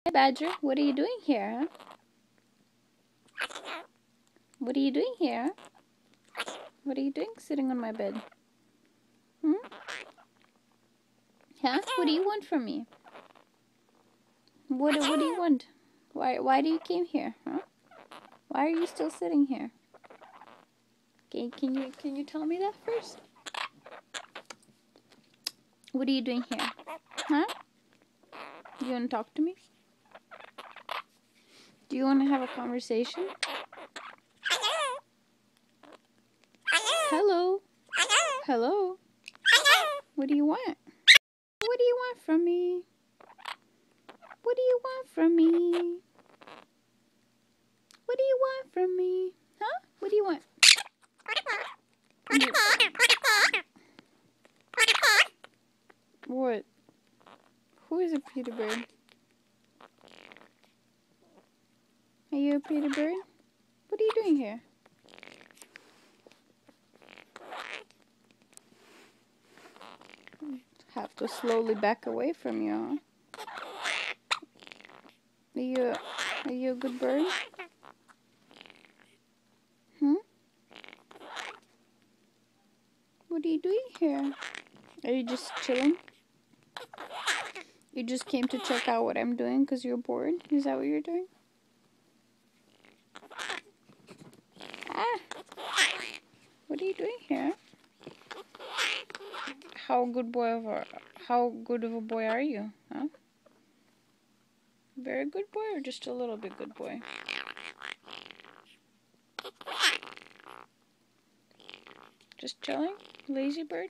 Hi, Badger. What are you doing here, huh? What are you doing here? What are you doing sitting on my bed? Hmm? Huh? What do you want from me? What do you want? Why do you came here, huh? Why are you still sitting here? Okay, can you tell me that first? What are you doing here? Huh? Do you want to talk to me? Do you want to have a conversation? Hello? Hello? What do you want? What do you want from me? What do you want from me? What do you want from me? Huh? What do you want? What? Who is a pretty bird? Are you a pretty bird? What are you doing here? Have to slowly back away from you, huh? Are you a good bird? Hmm? What are you doing here? Are you just chilling? You just came to check out what I'm doing because you're bored? Is that what you're doing? Ah! What are you doing here? How good of a boy are you, huh? Very good boy or just a little bit good boy? Just chilling? Lazy bird?